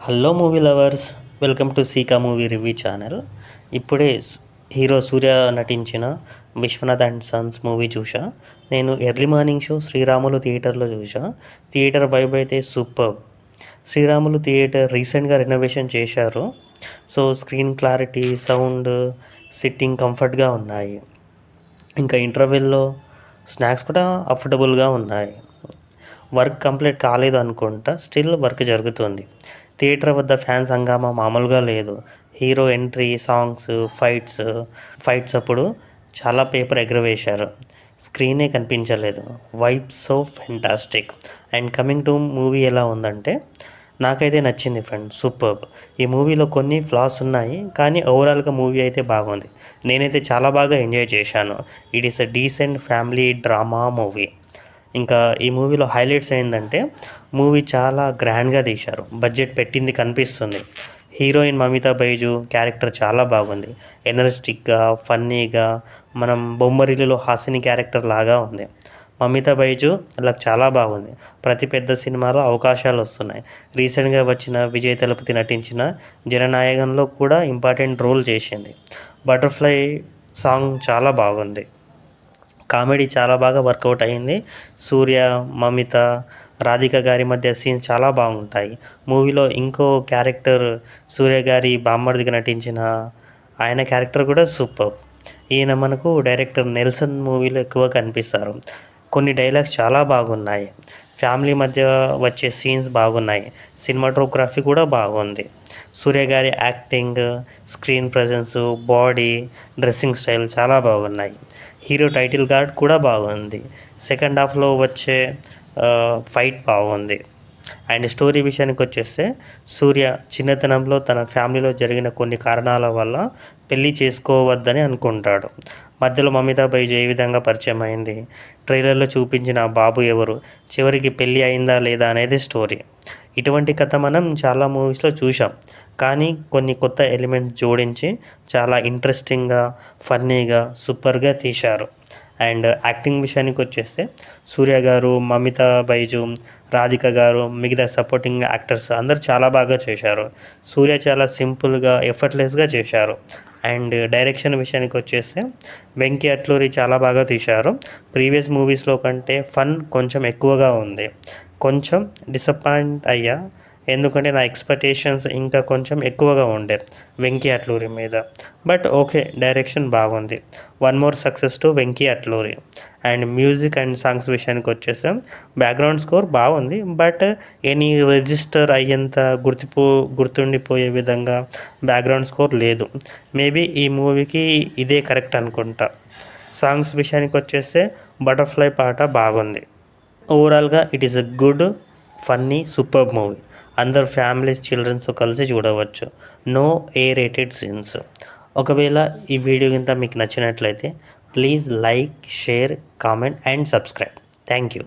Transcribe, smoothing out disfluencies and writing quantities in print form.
Hello movie lovers, welcome to సీకా movie review channel. ఇప్పుడే hero Suriya నటించిన విశ్వనాథ్ అండ్ సన్స్ మూవీ చూసా. నేను ఎర్లీ మార్నింగ్ షో శ్రీరాములు థియేటర్లో చూసా. థియేటర్ వైబ్ అయితే సూపర్. శ్రీరాములు థియేటర్ రీసెంట్గా రెనోవేషన్ చేశారు. So screen clarity, sound, sitting కంఫర్ట్గా ఉన్నాయి. ఇంకా ఇంటర్వెల్లో స్నాక్స్ కూడా అఫోర్డబుల్గా ఉన్నాయి. వర్క్ కంప్లీట్ కాలేదు అనుకుంటా, స్టిల్ వర్క్ జరుగుతుంది. థియేటర్ వద్ద ఫ్యాన్స్ హంగామా మామూలుగా లేదు. హీరో ఎంట్రీ, సాంగ్స్, ఫైట్స్ అప్పుడు చాలా పేపర్ ఎగరవేశారు. స్క్రీనే కనిపించలేదు. Vibe so fantastic. And coming to movie ఎలా ఉందంటే, నాకైతే నచ్చింది ఫ్రెండ్, సూపర్బ్. ఈ మూవీలో కొన్ని ఫ్లాస్ ఉన్నాయి, కానీ ఓవరాల్గా మూవీ అయితే బాగుంది. నేనైతే చాలా బాగా ఎంజాయ్ చేశాను. It is a decent family drama movie. ఇంకా ఈ మూవీలో హైలైట్స్ ఏంటంటే, మూవీ చాలా గ్రాండ్గా తీశారు. బడ్జెట్ పెట్టింది కనిపిస్తుంది. హీరోయిన్ మమితా బైజు క్యారెక్టర్ చాలా బాగుంది. ఎనర్జెటిక్గా, ఫన్నీగా, మనం బొమ్మరిల్లులో హాసిని క్యారెక్టర్ లాగా ఉంది. మమితా బైజు అలా చాలా బాగుంది. ప్రతి పెద్ద సినిమాలో అవకాశాలు వస్తున్నాయి. రీసెంట్గా వచ్చిన విజయ్ తలపతి నటించిన జననాయకంలో కూడా ఇంపార్టెంట్ రోల్ చేసింది. బటర్ఫ్లై సాంగ్ చాలా బాగుంది. కామెడీ చాలా బాగా వర్కౌట్ అయింది. సూర్య, మమిత, రాధిక గారి మధ్య సీన్స్ చాలా బాగుంటాయి. మూవీలో ఇంకో క్యారెక్టర్ సూర్య గారి బామ్మర్దిగా నటించిన ఆయన క్యారెక్టర్ కూడా సూపర్. ఈయన మనకు డైరెక్టర్ నెల్సన్ మూవీలో ఎక్కువ కనిపిస్తారు. కొన్ని డైలాగ్స్ చాలా బాగున్నాయి. ఫ్యామిలీ మధ్య వచ్చే సీన్స్ బాగున్నాయి. సినిమాటోగ్రఫీ కూడా బాగుంది. సూర్య గారి acting, screen presence, body, dressing style చాలా బాగున్నాయి. హీరో టైటిల్ కార్డ్ కూడా బాగుంది. సెకండ్ హాఫ్లో వచ్చే ఫైట్ బాగుంది. అండ్ స్టోరీ విషయానికి వచ్చేస్తే, సూర్య చిన్నతనంలో తన ఫ్యామిలీలో జరిగిన కొన్ని కారణాల వల్ల పెళ్ళి చేసుకోవద్దని అనుకుంటాడు. మధ్యలో మమితా బైజు ఏ విధంగా పరిచయం అయింది, ట్రైలర్లో చూపించిన బాబు ఎవరు, చివరికి పెళ్ళి అయిందా లేదా అనేది స్టోరీ. ఇటువంటి కథ మనం చాలా మూవీస్లో చూసాం, కానీ కొన్ని కొత్త ఎలిమెంట్స్ జోడించి చాలా ఇంట్రెస్టింగ్గా, ఫన్నీగా, సూపర్గా తీశారు. అండ్ యాక్టింగ్ విషయానికి వచ్చేస్తే, సూర్య గారు, మమితా బైజు, రాధిక గారు, మిగతా సపోర్టింగ్ యాక్టర్స్ అందరు చాలా బాగా చేశారు. సూర్య చాలా సింపుల్గా, ఎఫర్ట్లెస్గా చేశారు. అండ్ డైరెక్షన్ విషయానికి వచ్చేస్తే, వెంకీ అట్లూరి చాలా బాగా తీశారు. ప్రీవియస్ మూవీస్లో కంటే ఫన్ కొంచెం ఎక్కువగా ఉంది. కొంచెం డిసప్పాయింట్ అయ్యా, ఎందుకంటే నా ఎక్స్పెక్టేషన్స్ ఇంకా కొంచెం ఎక్కువగా ఉండే వెంకీ అట్లూరి మీద. బట్ ఓకే, డైరెక్షన్ బాగుంది. One more success to Venky Atluri. And music and songs విషయానికి వచ్చేసాం, బ్యాక్గ్రౌండ్ స్కోర్ బాగుంది. బట్ ఎనీ రిజిస్టర్ అయ్యేంత గుర్తుండిపోయే విధంగా బ్యాక్గ్రౌండ్ స్కోర్ లేదు. మేబీ ఈ మూవీకి ఇదే కరెక్ట్ అనుకుంటా. సాంగ్స్ విషయానికి వచ్చేస్తే, బటర్ఫ్లై పాట బాగుంది. ఓవరాల్గా it is a good, funny, super movie. అందరు ఫ్యామిలీస్, చిల్డ్రన్స్తో కలిసి చూడవచ్చు. No A rated scenes. ఒకవేళ ఈ వీడియో కింద మీకు నచ్చినట్లయితే please like, share, comment and subscribe. Thank you.